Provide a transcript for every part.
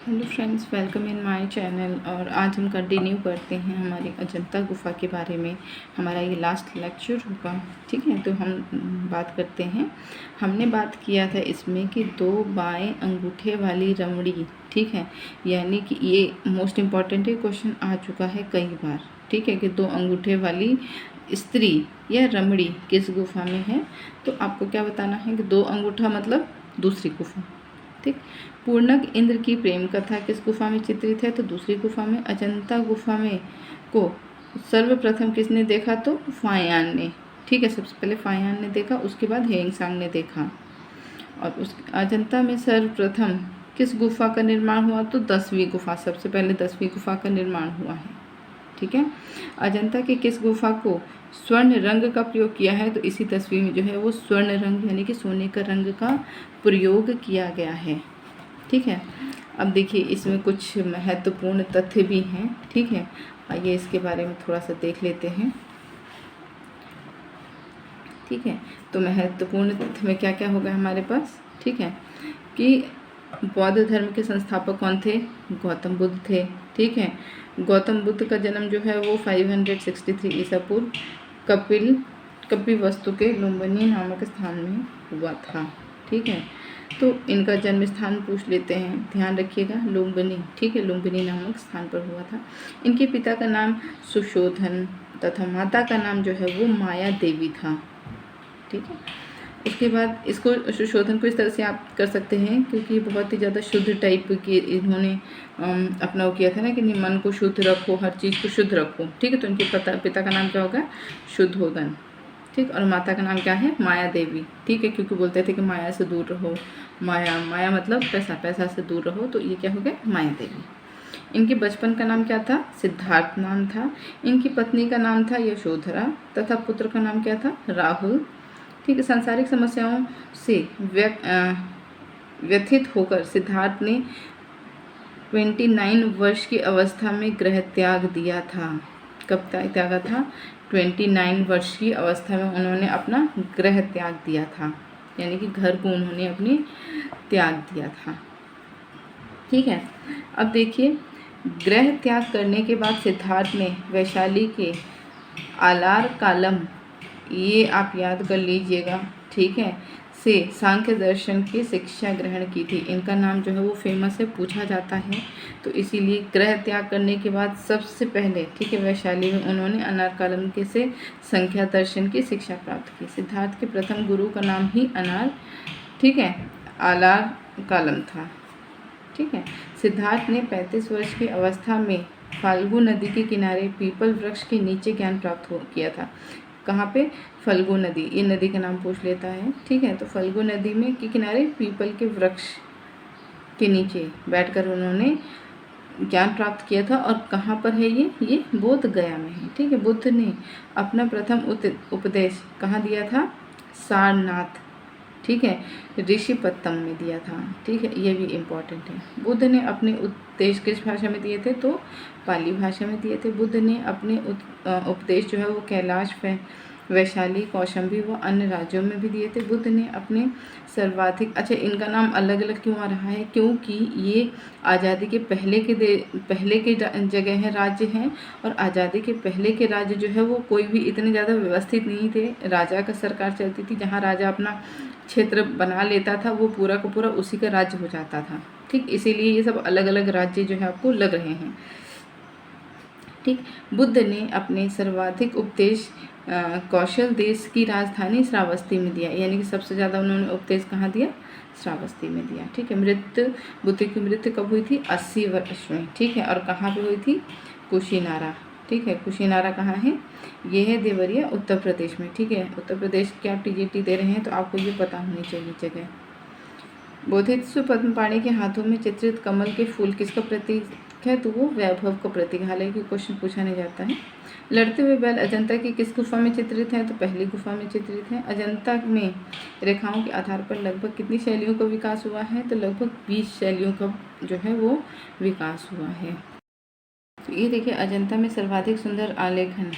Hello friends, welcome in my channel. और आज हम कंटिन्यू करते हैं हमारी अजंता गुफा के बारे में। हमारा ये लास्ट लेक्चर होगा, ठीक है। तो हम बात करते हैं। हमने बात किया था इसमें कि 2 बाएं अंगूठे वाली रमणी, ठीक है, यानी कि ये मोस्ट इम्पॉर्टेंट है, क्वेश्चन आ चुका है कई बार, ठीक है, कि 2 अंगूठे वाली स्त्री या रमणी किस गुफा में है। तो आपको क्या बताना है कि 2 अंगूठा मतलब दूसरी गुफा, ठीक। पूर्णक इंद्र की प्रेम कथा किस गुफा में चित्रित है, तो दूसरी गुफा में। अजंता गुफा में को सर्वप्रथम किसने देखा, तो फायान ने, ठीक है। सबसे पहले फायान ने देखा, उसके बाद हेंगसांग ने देखा। और उस अजंता में सर्वप्रथम किस गुफा का निर्माण हुआ, तो 10वीं गुफा, सबसे पहले 10वीं गुफा का निर्माण हुआ है, ठीक है। अजंता की किस गुफा को स्वर्ण रंग का प्रयोग किया है, तो इसी तस्वीर में जो है वो स्वर्ण रंग यानी कि सोने का रंग का प्रयोग किया गया है, ठीक है। अब देखिए इसमें कुछ महत्वपूर्ण तथ्य भी हैं, ठीक है। आइए इसके बारे में थोड़ा सा देख लेते हैं, ठीक है। तो महत्वपूर्ण तथ्य में क्या क्या होगा हमारे पास, ठीक है, कि बौद्ध धर्म के संस्थापक कौन थे, गौतम बुद्ध थे, ठीक है। गौतम बुद्ध का जन्म जो है वो 563 ईसा पूर्व कपिवस्तु के लुम्बिनी नामक स्थान में हुआ था, ठीक है। तो इनका जन्म स्थान पूछ लेते हैं, ध्यान रखिएगा, लुम्बिनी, ठीक है, लुम्बिनी नामक स्थान पर हुआ था। इनके पिता का नाम सुशोधन तथा माता का नाम जो है वो माया देवी था, ठीक है। उसके बाद इसको सुशोधन को इस तरह से आप कर सकते हैं क्योंकि बहुत ही ज़्यादा शुद्ध टाइप की इन्होंने अपना वो किया था ना कि मन को शुद्ध रखो, हर चीज़ को शुद्ध रखो, ठीक है। तो इनके पिता का नाम क्या होगा, शुद्धोधन, ठीक। और माता का नाम क्या है, माया देवी, ठीक है, क्योंकि बोलते थे कि माया से दूर रहो, माया मतलब पैसा, पैसा से दूर रहो, तो ये क्या हो गया, माया देवी। इनके बचपन का नाम क्या था, सिद्धार्थ नाम था। इनकी पत्नी का नाम था यशोधरा तथा पुत्र का नाम क्या था, राहुल, ठीक है। सांसारिक समस्याओं से व्यथित होकर सिद्धार्थ ने 29 वर्ष की अवस्था में गृह त्याग दिया था। कब त्यागा था, 29 वर्ष की अवस्था में उन्होंने अपना गृह त्याग दिया था, यानी कि घर को उन्होंने अपने त्याग दिया था, ठीक है। अब देखिए, गृह त्याग करने के बाद सिद्धार्थ ने वैशाली के आलार कालम, ये आप याद कर लीजिएगा, ठीक है, से सांख्य दर्शन की शिक्षा ग्रहण की थी। इनका नाम जो है वो फेमस है, पूछा जाता है, तो इसीलिए गृह त्याग करने के बाद सबसे पहले, ठीक है, वैशाली में उन्होंने अनार कालम के से संख्या दर्शन की शिक्षा प्राप्त की। सिद्धार्थ के प्रथम गुरु का नाम ही अनार, ठीक है, आलार कालम था, ठीक है। सिद्धार्थ ने 35 वर्ष की अवस्था में फाल्गु नदी के किनारे पीपल वृक्ष के नीचे ज्ञान प्राप्त किया था। कहाँ पे, फल्गु नदी, ये नदी का नाम पूछ लेता है, ठीक है। तो फल्गु नदी में के किनारे पीपल के वृक्ष के नीचे बैठकर उन्होंने ज्ञान प्राप्त किया था। और कहाँ पर है ये बोध गया में है, ठीक है। बुद्ध ने अपना प्रथम उपदेश कहाँ दिया था, सारनाथ, ठीक है, ऋषिपत्तम में दिया था, ठीक है, ये भी इम्पॉर्टेंट है। बुद्ध ने अपने उपदेश किस भाषा में दिए थे, तो पाली भाषा में दिए थे। बुद्ध ने अपने उपदेश जो है वो कैलाश, वैशाली, कौशाम्बी व अन्य राज्यों में भी दिए थे। बुद्ध ने अपने सर्वाधिक, अच्छा इनका नाम अलग अलग क्यों आ रहा है, क्योंकि ये आज़ादी के पहले के जगह हैं, राज्य हैं, और आज़ादी के पहले के राज्य जो है वो कोई भी इतने ज़्यादा व्यवस्थित नहीं थे। राजा का सरकार चलती थी, जहाँ राजा अपना क्षेत्र बना लेता था वो पूरा का पूरा उसी का राज्य हो जाता था, ठीक। इसीलिए ये सब अलग अलग राज्य जो है आपको लग रहे हैं, ठीक। बुद्ध ने अपने सर्वाधिक उपदेश कौशल देश की राजधानी श्रावस्ती में दिया, यानी कि सबसे ज़्यादा उन्होंने उपदेश कहाँ दिया, श्रावस्ती में दिया, ठीक है। बुद्ध की मृत्यु कब हुई थी, 80 वर्ष में, ठीक है। और कहाँ पे हुई थी, कुशीनारा, ठीक है। कुशीनारा कहाँ है, ये है देवरिया, उत्तर प्रदेश में, ठीक है। उत्तर प्रदेश के आप टीजीटी दे रहे हैं तो आपको ये पता होनी चाहिए जगह। बोधिसत्व पद्मपाणि के हाथों में चित्रित कमल के फूल किसका प्रतीक है, तो वो वैभव का प्रतीक। हालांकि क्वेश्चन पूछा नहीं जाता है। लड़ते हुए बैल अजंता की किस गुफा में चित्रित हैं, तो पहली गुफा में चित्रित हैं। अजंता में रेखाओं के आधार पर लगभग कितनी शैलियों का विकास हुआ है, तो लगभग 20 शैलियों का जो है वो विकास हुआ है। तो ये देखिए, अजंता में सर्वाधिक सुंदर आलेखन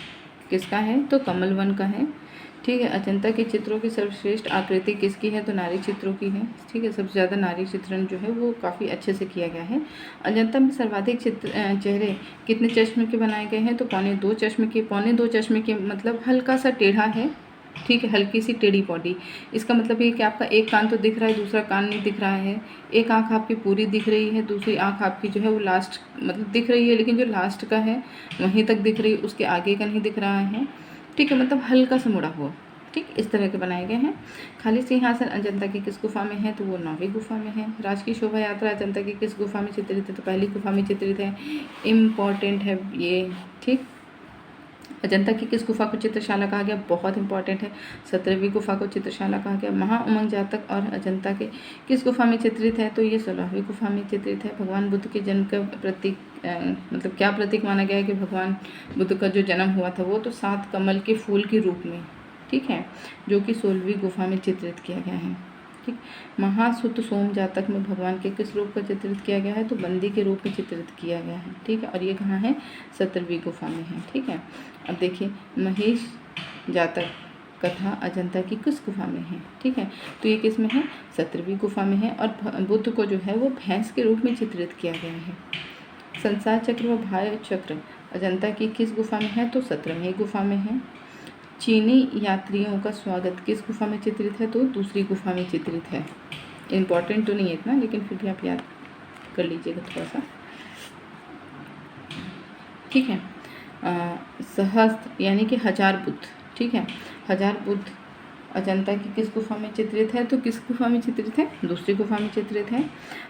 किसका है, तो कमल वन का है। ठीक है। अजंता के चित्रों की सर्वश्रेष्ठ आकृति किसकी है? तो नारी चित्रों की है। ठीक है, सबसे ज़्यादा नारी चित्रण जो है वो काफ़ी अच्छे से किया गया है। अजंता में सर्वाधिक चेहरे कितने चश्मे के बनाए गए हैं? तो 2.25 चश्मे के। 2.25 चश्मे के मतलब हल्का सा टेढ़ा है, ठीक है, हल्की सी टेढ़ी बॉडी। इसका मतलब ये कि आपका एक कान तो दिख रहा है, दूसरा कान नहीं दिख रहा है। एक आँख आपकी पूरी दिख रही है, दूसरी आँख आपकी जो है वो लास्ट मतलब दिख रही है, लेकिन जो लास्ट का है वहीं तक दिख रही है, उसके आगे का नहीं दिख रहा है। ठीक है, मतलब हल्का सा मुड़ा हुआ। ठीक, इस तरह के बनाए गए हैं। खाली सिंहासन अजंता की किस गुफा में है? तो वो 9वीं गुफा में है। राजकीय शोभा यात्रा अजंता की किस गुफा में चित्रित है? तो पहली गुफा में चित्रित है। इम्पॉर्टेंट है ये। ठीक, अजंता की किस गुफा को चित्रशाला कहा गया? बहुत इंपॉर्टेंट है। 17वीं गुफा को चित्रशाला कहा गया। महाउमंग जातक और अजंता के किस गुफा में चित्रित है? तो ये 16वीं गुफा में चित्रित है। भगवान बुद्ध के जन्म का प्रतीक मतलब क्या प्रतीक माना गया है? कि भगवान बुद्ध का जो जन्म हुआ था वो तो 7 कमल के फूल के रूप में, ठीक है, जो कि 16वीं गुफा में चित्रित किया गया है। ठीक, महासुत सोम जातक में भगवान के किस रूप का चित्रित किया गया है? तो बंदी के रूप में चित्रित किया गया है। ठीक है, और ये कहाँ है? 17वीं गुफा में है। ठीक है, अब देखिए महेश जातक कथा अजंता की किस गुफा में है? ठीक है, तो ये किस में है? 17वीं गुफा में है। और बुद्ध को जो है वो भैंस के रूप में चित्रित किया गया है। संसार चक्र व भाय चक्र अजंता की किस गुफा में है? तो 17वीं गुफा में है। चीनी यात्रियों का स्वागत किस गुफा में चित्रित है? तो दूसरी गुफा में चित्रित है। इम्पॉर्टेंट तो नहीं है इतना, लेकिन फिर भी आप याद कर लीजिएगा थोड़ा सा। ठीक है, सहस्त्र यानी कि 1000 बुद्ध। ठीक है, 1000 बुद्ध अजंता की किस गुफा में चित्रित है? तो किस गुफा में चित्रित है? दूसरी गुफा में चित्रित है।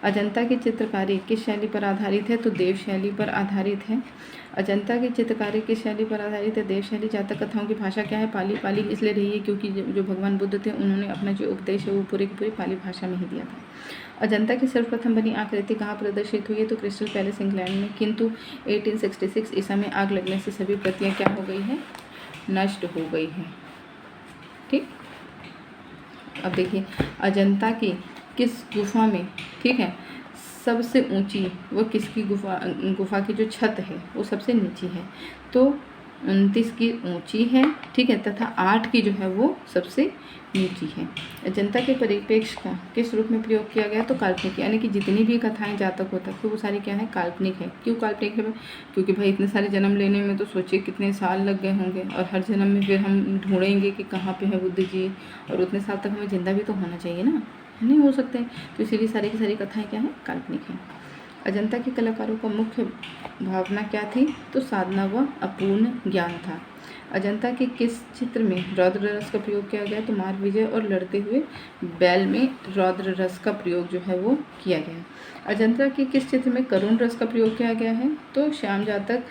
अजंता की चित्रकारी किस शैली पर आधारित है? तो देव शैली पर आधारित है। अजंता की चित्रकारी किस शैली पर आधारित है? देव शैली। जातक कथाओं की भाषा क्या है? पाली। पाली इसलिए रही है क्योंकि जो भगवान बुद्ध थे उन्होंने अपना जो उपदेश है वो पूरे की पूरी पाली भाषा में ही दिया था। अजंता की सर्वप्रथम बनी आकृति कहाँ प्रदर्शित हुई है? तो क्रिस्टल पैलेस इंग्लैंड में, किंतु 1866 ईसा में आग लगने से सभी प्रतियां क्या हो गई है? नष्ट हो गई है। ठीक, अब देखिए अजंता की किस गुफा में, ठीक है, सबसे ऊंची वो किसकी गुफा की जो छत है वो सबसे नीची है, तो 29 की ऊंची है। ठीक है, तथा 8 की जो है वो सबसे नीची है। अजंता के परिप्रेक्ष्य का किस रूप में प्रयोग किया गया? तो काल्पनिक, यानी कि जितनी भी कथाएं जातक होता है वो सारी क्या है? काल्पनिक है। क्यों काल्पनिक है? क्योंकि भाई इतने सारे जन्म लेने में तो सोचिए कितने साल लग गए होंगे, और हर जन्म में फिर हम ढूंढेंगे कि कहाँ पे है बुद्ध जी, और उतने साल तक हमें जिंदा भी तो होना चाहिए ना, नहीं हो सकते हैं, तो इसीलिए सारी की सारी कथाएँ क्या हैं? काल्पनिक हैं। अजंता के कलाकारों का मुख्य भावना क्या थी? तो साधना व अपूर्ण ज्ञान था। अजंता के किस चित्र में रौद्र रस का प्रयोग किया गया? तो मार विजय और लड़ते हुए बैल में रौद्र रस का प्रयोग जो है वो किया गया। अजंता के किस चित्र में करुण रस का प्रयोग किया गया है? तो श्याम जातक,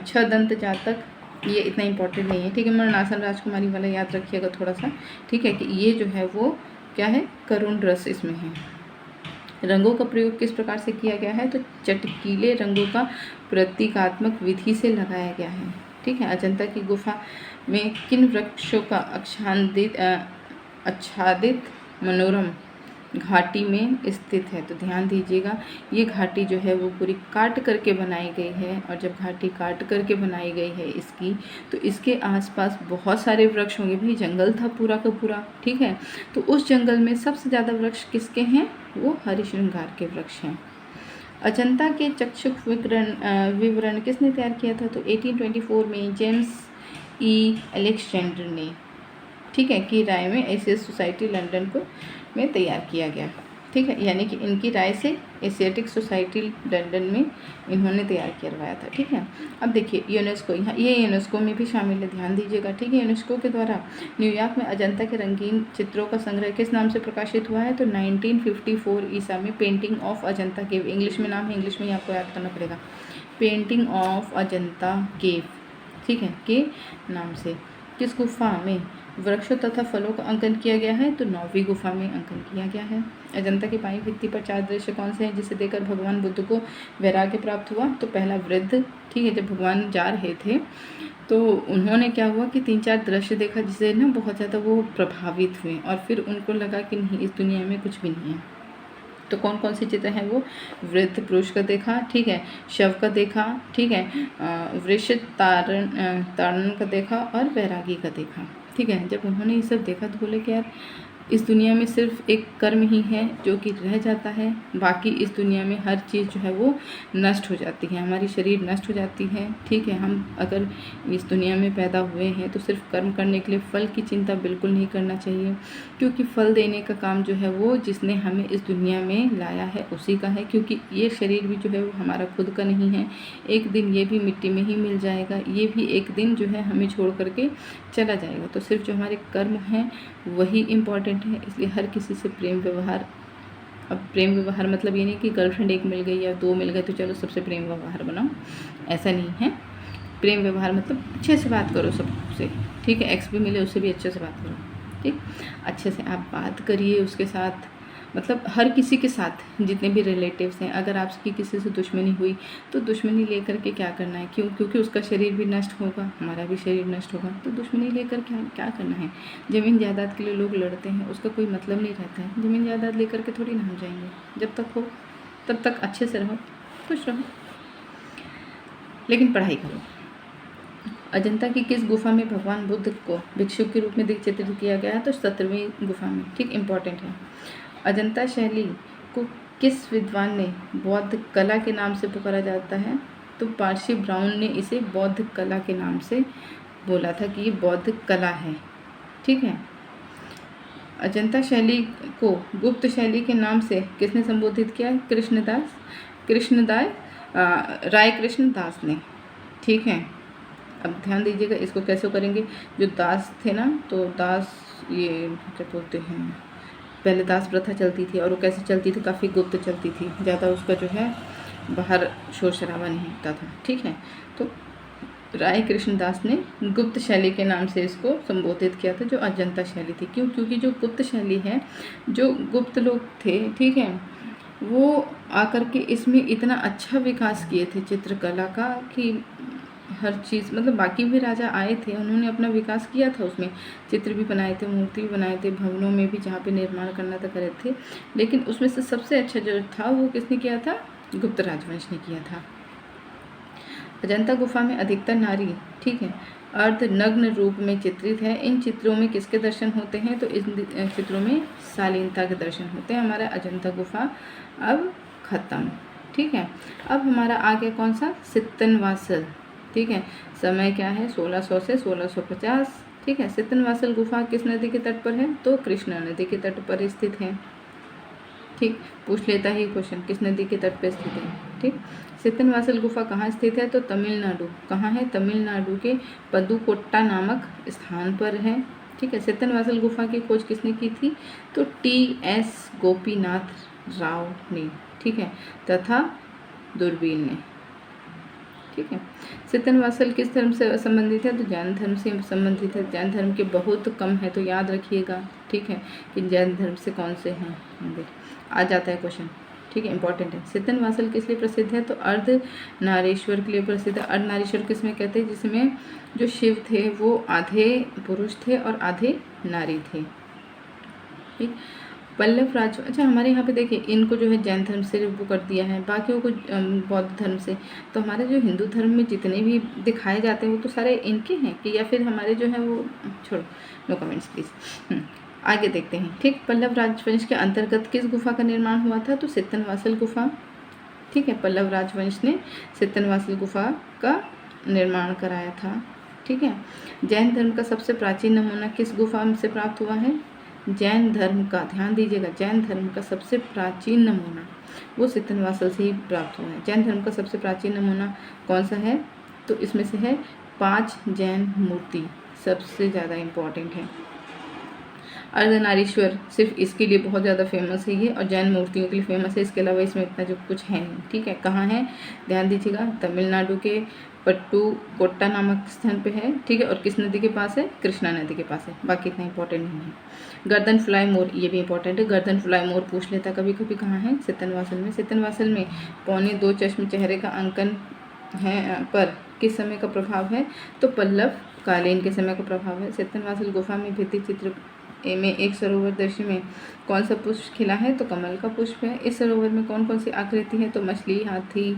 छदंत जातक, ये इतना इंपॉर्टेंट नहीं है। ठीक है, मरणासन राजकुमारी वाला याद रखिएगा थोड़ा सा। ठीक है, कि ये जो है वो क्या है? करुण रस इसमें है। रंगों का प्रयोग किस प्रकार से किया गया है? तो चटकीले रंगों का प्रतीकात्मक विधि से लगाया गया है। ठीक है, अजंता की गुफा में किन वृक्षों का आच्छादित मनोरम घाटी में स्थित है? तो ध्यान दीजिएगा, ये घाटी जो है वो पूरी काट करके बनाई गई है, और जब घाटी काट करके बनाई गई है इसकी, तो इसके आसपास बहुत सारे वृक्ष होंगे। भाई जंगल था पूरा का पूरा, ठीक है, तो उस जंगल में सबसे ज़्यादा वृक्ष किसके हैं? वो हरिशृंगार के वृक्ष हैं। अजंता के चक्षुक विवरण किसने तैयार किया था? तो 1824 में जेम्स ई एलेक्जेंडर ने, ठीक है, की राय में एशियन सोसाइटी लंदन को में तैयार किया गया। ठीक है, यानी कि इनकी राय से एशियाटिक सोसाइटी लंदन में इन्होंने तैयार करवाया था। ठीक है, अब देखिए यूनेस्को, यहाँ ये यूनेस्को में भी शामिल है, ध्यान दीजिएगा। ठीक है, यूनेस्को के द्वारा न्यूयॉर्क में अजंता के रंगीन चित्रों का संग्रह किस नाम से प्रकाशित हुआ है? तो 1954 ईसा में painting of Ajanta cave, English में नाम है, इंग्लिश में ही आपको याद करना पड़ेगा, पेंटिंग ऑफ अजंता केव, ठीक है, के नाम से किस गुफा में वृक्षों तथा फलों का अंकन किया गया है? तो 9वीं गुफा में अंकन किया गया है। अजंता की बाईं भित्ति पर 4 दृश्य कौन से हैं जिसे देखकर भगवान बुद्ध को वैराग्य प्राप्त हुआ? तो पहला वृद्ध, ठीक है, जब भगवान जा रहे थे तो उन्होंने क्या हुआ कि 3-4 दृश्य देखा जिससे ना बहुत ज़्यादा वो प्रभावित हुए, और फिर उनको लगा कि नहीं, इस दुनिया में कुछ भी नहीं है, तो कौन कौन से चित्र हैं वो? वृद्ध पुरुष का देखा, ठीक है, शव का देखा, ठीक है, वृक्ष ताड़न का देखा और वैरागी का देखा, ठीक है। जब उन्होंने ये सब देखा तो बोले कि यार इस दुनिया में सिर्फ एक कर्म ही है जो कि रह जाता है, बाकी इस दुनिया में हर चीज़ जो है वो नष्ट हो जाती है, हमारी शरीर नष्ट हो जाती है, ठीक है। हम अगर इस दुनिया में पैदा हुए हैं तो सिर्फ कर्म करने के लिए फल की चिंता बिल्कुल नहीं करना चाहिए, क्योंकि फल देने का काम जो है वो जिसने हमें इस दुनिया में लाया है उसी का है, क्योंकि ये शरीर भी जो है वो हमारा खुद का नहीं है, एक दिन ये भी मिट्टी में ही मिल जाएगा, ये भी एक दिन जो है हमें छोड़ करके चला जाएगा। तो सिर्फ जो हमारे कर्म हैं वही इम्पॉर्टेंट है, इसलिए हर किसी से प्रेम व्यवहार। अब प्रेम व्यवहार मतलब ये नहीं कि गर्लफ्रेंड एक मिल गई या दो मिल गए तो चलो सबसे प्रेम व्यवहार बनाओ, ऐसा नहीं है। प्रेम व्यवहार मतलब अच्छे से बात करो सबसे, ठीक है, एक्स भी मिले उससे भी अच्छे से बात करो, ठीक, अच्छे से आप बात करिए उसके साथ, मतलब हर किसी के साथ जितने भी रिलेटिव्स हैं। अगर आपकी किसी से दुश्मनी हुई तो दुश्मनी लेकर के क्या करना है, क्योंकि उसका शरीर भी नष्ट होगा, हमारा भी शरीर नष्ट होगा, तो दुश्मनी लेकर क्या करना है। ज़मीन जायदाद के लिए लोग लड़ते हैं, उसका कोई मतलब नहीं रहता है, ज़मीन जायदाद लेकर के थोड़ी ना हम जाएंगे, जब तक हो तब तक अच्छे से रहो, खुश रहो, लेकिन पढ़ाई करो। अजंता की किस गुफा में भगवान बुद्ध को भिक्षुक के रूप में चित्रित किया गया है? तो 17वीं गुफा में, ठीक, इम्पॉर्टेंट है। अजंता शैली को किस विद्वान ने बौद्ध कला के नाम से पुकारा जाता है? तो पारसी ब्राउन ने इसे बौद्ध कला के नाम से बोला था कि ये बौद्ध कला है, ठीक है। अजंता शैली को गुप्त शैली के नाम से किसने संबोधित किया? राय कृष्ण दास ने, ठीक है। अब ध्यान दीजिएगा, इसको कैसे करेंगे। जो दास थे ना, तो दास ये क्या बोलते हैं, पहले दास प्रथा चलती थी और वो कैसे चलती थी, काफ़ी गुप्त चलती थी, ज़्यादा उसका जो है बाहर शोर शराबा नहीं होता था, ठीक है। तो राय कृष्ण दास ने गुप्त शैली के नाम से इसको संबोधित किया था, जो अजंता शैली थी। क्यों? क्योंकि जो गुप्त शैली है, जो गुप्त लोग थे, ठीक है, वो आकर के इसमें इतना अच्छा विकास किए थे चित्रकला का कि हर चीज़, मतलब बाकी भी राजा आए थे, उन्होंने अपना विकास किया था, उसमें चित्र भी बनाए थे, मूर्ति भी बनाए थे, भवनों में भी जहाँ पे निर्माण करना था करे थे, लेकिन उसमें से सबसे अच्छा जो था वो किसने किया था? गुप्त राजवंश ने किया था। अजंता गुफा में अधिकतर नारी, ठीक है, अर्धनग्न रूप में चित्रित है। इन चित्रों में किसके दर्शन होते हैं? तो इन चित्रों में शालीनता के दर्शन होते हैं। हमारा अजंता गुफा अब खत्म, ठीक है। अब हमारा आ गया कौन सा? सित्तनवासल, ठीक है। समय क्या है? 1600 से 1650, ठीक है। सित्तनवासल गुफा किस नदी के तट पर है? तो कृष्णा नदी के तट पर स्थित है, ठीक। पूछ लेता ही क्वेश्चन, किस नदी के तट पर स्थित है, ठीक। सित्तनवासल गुफा कहाँ स्थित है? तो तमिलनाडु। कहाँ है? तमिलनाडु के पदुकोट्टा नामक स्थान पर है, ठीक है। सित्तनवासल गुफा की खोज किसने की थी? तो TS गोपीनाथ राव ने, ठीक है, तथा दूरबीन ने, ठीक है। सित्तनवासल किस धर्म से संबंधित है? तो जैन धर्म से संबंधित है। जैन धर्म के बहुत कम है, तो याद रखिएगा, ठीक है, कि जैन धर्म से कौन से हैं मंदिर, आ जाता है क्वेश्चन, ठीक है, इंपॉर्टेंट है। सित्तनवासल किस लिए प्रसिद्ध है? तो अर्धनारीश्वर के लिए प्रसिद्ध है। अर्धनारीश्वर किसमें कहते हैं? जिसमें जो शिव थे वो आधे पुरुष थे और आधे नारी थे, ठीक। पल्लव राज, अच्छा हमारे यहाँ पे देखिए, इनको जो है जैन धर्म से वो कर दिया है, बाकियों को बौद्ध धर्म से। तो हमारे जो हिंदू धर्म में जितने भी दिखाए जाते हैं वो तो सारे इनके हैं कि, या फिर हमारे जो है वो, छोड़ो, नो कमेंट्स प्लीज़। आगे देखते हैं, ठीक। पल्लव राजवंश के अंतर्गत किस गुफा का निर्माण हुआ था? तो सित्तनवासल गुफा, ठीक है। पल्लव राजवंश ने सित्तनवासल गुफा का निर्माण कराया था, ठीक है। जैन धर्म का सबसे प्राचीन नमूना किस गुफा से प्राप्त हुआ है? जैन धर्म का, ध्यान दीजिएगा, जैन धर्म का सबसे प्राचीन नमूना वो सित्तनवासल से ही प्राप्त हुआ है। जैन धर्म का सबसे प्राचीन नमूना कौन सा है? तो इसमें से है 5 जैन मूर्ति, सबसे ज़्यादा इम्पॉर्टेंट है। अर्धनारीश्वर सिर्फ इसके लिए बहुत ज़्यादा फेमस है ये, और जैन मूर्तियों के लिए फेमस है, इसके अलावा इसमें इतना जो कुछ है नहीं, ठीक है। कहाँ है? ध्यान दीजिएगा, तमिलनाडु के पट्टुकोट्टा नामक स्थान पे है, ठीक है। और किस नदी के पास है? कृष्णा नदी के पास है, बाकी इतना इंपॉर्टेंट नहीं है। गर्दन फुलाई मोर, ये भी इंपॉर्टेंट है, गर्दन फुलाई मोर पूछ लेता कभी कभी। कहाँ है? सित्तनवासल में। सित्तनवासल में 2.25 चश्म चेहरे का अंकन है पर किस समय का प्रभाव है? तो पल्लव कालीन के समय का प्रभाव है। सित्तनवासल गुफा में भित्ति चित्र ए में एक सरोवर दृश्य में कौन सा पुष्प खिला है? तो कमल का पुष्प है। इस सरोवर में कौन कौन सी आकृति है? तो मछली, हाथी,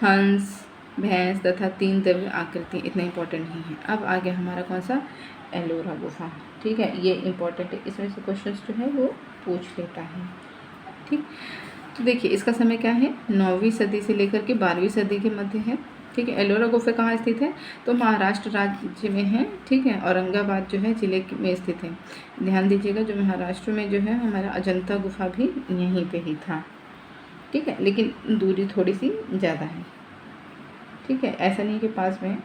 हंस, भैंस तथा 3 दिव्य आकृति। इतना इंपॉर्टेंट नहीं है। अब आगे हमारा कौन सा? एलोरा गुफा। ठीक है, ये इंपॉर्टेंट है, इसमें से क्वेश्चन जो है वो पूछ लेता है। ठीक, तो देखिए इसका समय क्या है? 9वीं सदी से लेकर के 12वीं सदी के मध्य है। ठीक है, एलोरा गुफा कहाँ स्थित है? तो महाराष्ट्र राज्य में है। ठीक है, औरंगाबाद जो है जिले में स्थित है। ध्यान दीजिएगा, जो महाराष्ट्र में जो है हमारा अजंता गुफा भी यहीं पे ही था। ठीक है, लेकिन दूरी थोड़ी सी ज़्यादा है। ठीक है, ऐसा नहीं कि पास में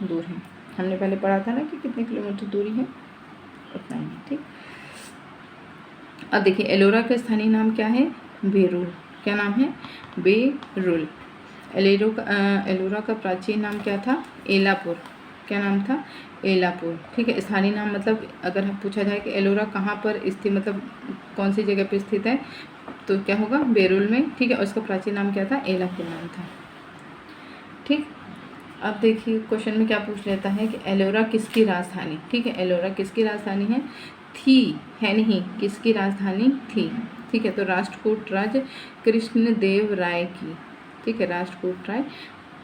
दूर है। हमने पहले पढ़ा था ना कि कितने किलोमीटर दूरी है, उतना ही है। ठीक, अब देखिए एलोरा का स्थानीय नाम क्या है? बेरुल। क्या नाम है? बेरुल। एलोरा का प्राचीन नाम क्या था? एलापुर। क्या नाम था? एलापुर। ठीक है, स्थानीय नाम मतलब अगर हम पूछा जाए कि एलोरा कहाँ पर स्थित, मतलब कौन सी जगह पर स्थित है, तो क्या होगा? बेरुल में। ठीक है, और उसका प्राचीन नाम क्या था? एलापुर नाम था। ठीक, अब देखिए क्वेश्चन में क्या पूछ लेता है कि एलोरा किसकी राजधानी? ठीक है, एलोरा किसकी राजधानी है? थी, है नहीं, किसकी राजधानी थी? ठीक है, तो राष्ट्रकूट राज्य कृष्णदेव राय की। ठीक है, राष्ट्रकूट राय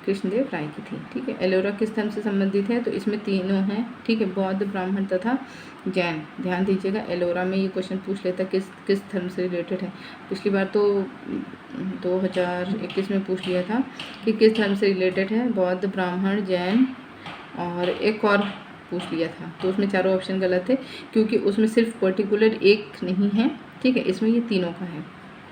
कृष्णदेव राय की थी। ठीक है, एलोरा किस धर्म से संबंधित है? तो इसमें तीनों हैं। ठीक है, बौद्ध, ब्राह्मण तथा जैन। ध्यान दीजिएगा, एलोरा में ये क्वेश्चन पूछ लेता है किस धर्म से रिलेटेड है। पिछली बार तो 2021 में पूछ लिया था कि किस धर्म से रिलेटेड है, बौद्ध, ब्राह्मण, जैन और एक और पूछ लिया था। तो उसमें चारों ऑप्शन गलत है, क्योंकि उसमें सिर्फ पर्टिकुलर एक नहीं है। ठीक है, इसमें ये तीनों का है।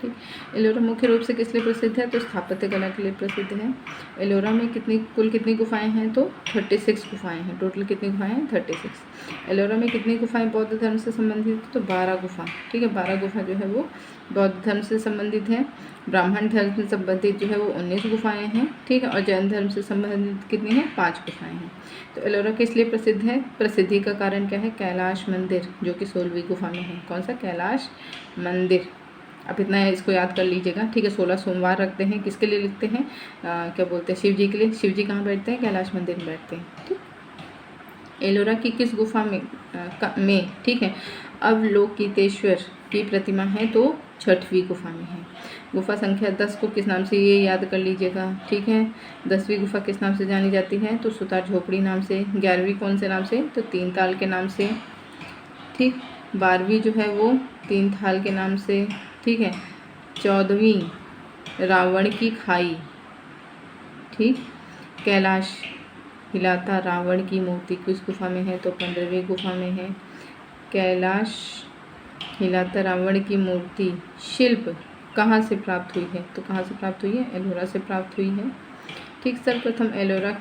ठीक, एलोरा मुख्य रूप से किस लिए प्रसिद्ध है? तो स्थापत्य कला के लिए प्रसिद्ध है। एलोरा में कुल कितनी गुफाएं हैं? तो 36 गुफाएं हैं। टोटल कितनी गुफाएं हैं? 36। एलोरा में कितनी गुफाएं बौद्ध धर्म से संबंधित? तो 12 गुफा। ठीक है, 12 गुफा जो है वो बौद्ध धर्म से संबंधित है। ब्राह्मण धर्म से संबंधित जो है वो 19 गुफाएं हैं। ठीक है, और जैन धर्म से संबंधित कितनी हैं? 5 गुफाएं हैं। तो एलोरा किस लिए प्रसिद्ध है? प्रसिद्धि का कारण क्या है? कैलाश मंदिर, जो कि 16वीं गुफा में है। कौन सा? कैलाश मंदिर। अब इतना है, इसको याद कर लीजिएगा। ठीक है, 16 सोमवार रखते हैं, किसके लिए लिखते हैं? क्या बोलते हैं? शिव जी के लिए। शिव जी कहाँ बैठते हैं? कैलाश मंदिर में बैठते हैं। ठीक, एलोरा की किस गुफा में ठीक है, अवलोकितेश्वर की प्रतिमा है, तो 6वीं गुफा में है। गुफा संख्या 10 को किस नाम से? ये याद कर लीजिएगा। ठीक है, 10वीं गुफा किस नाम से जानी जाती है? तो सुतार झोपड़ी नाम से। 11वीं कौन से नाम से? तो 3 ताल के नाम से। ठीक, 12वीं जो है वो 3 थाल के नाम से। ठीक है, 14वीं रावण की खाई। ठीक, कैलाश हिलाता रावण की मूर्ति किस गुफा में है? तो 15वीं गुफा में है। कैलाश हिलाता रावण की मूर्ति शिल्प कहाँ से प्राप्त हुई है? तो कहाँ से प्राप्त हुई है? एलोरा से प्राप्त हुई है। ठीक, सर्वप्रथम एलोरा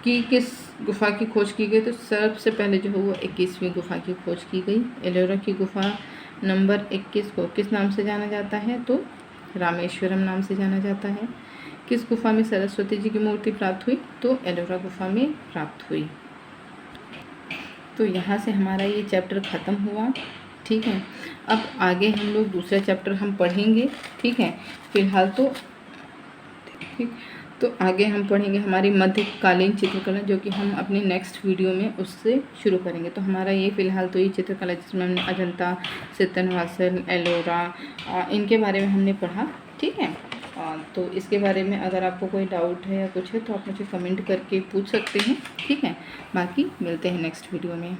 की किस गुफा की खोज की गई? तो सबसे पहले जो है वो 21वीं गुफा की खोज की गई। एलोरा की गुफा नंबर 21 को किस नाम से जाना जाता है? तो रामेश्वरम नाम से जाना जाता है। किस गुफा में सरस्वती जी की मूर्ति प्राप्त हुई? तो एलोरा गुफा में प्राप्त हुई। तो यहाँ से हमारा ये चैप्टर ख़त्म हुआ। ठीक है, अब आगे हम लोग दूसरा चैप्टर हम पढ़ेंगे। ठीक है, फिलहाल तो ठीक, तो आगे हम पढ़ेंगे हमारी मध्यकालीन चित्रकला, जो कि हम अपने नेक्स्ट वीडियो में उससे शुरू करेंगे। तो हमारा ये फ़िलहाल तो ये चित्रकला जिसमें हमने अजंता, सितनवासल, एलोरा इनके बारे में हमने पढ़ा। ठीक है, तो इसके बारे में अगर आपको कोई डाउट है या कुछ है तो आप मुझे कमेंट करके पूछ सकते हैं। ठीक है, बाकी मिलते हैं नेक्स्ट वीडियो में।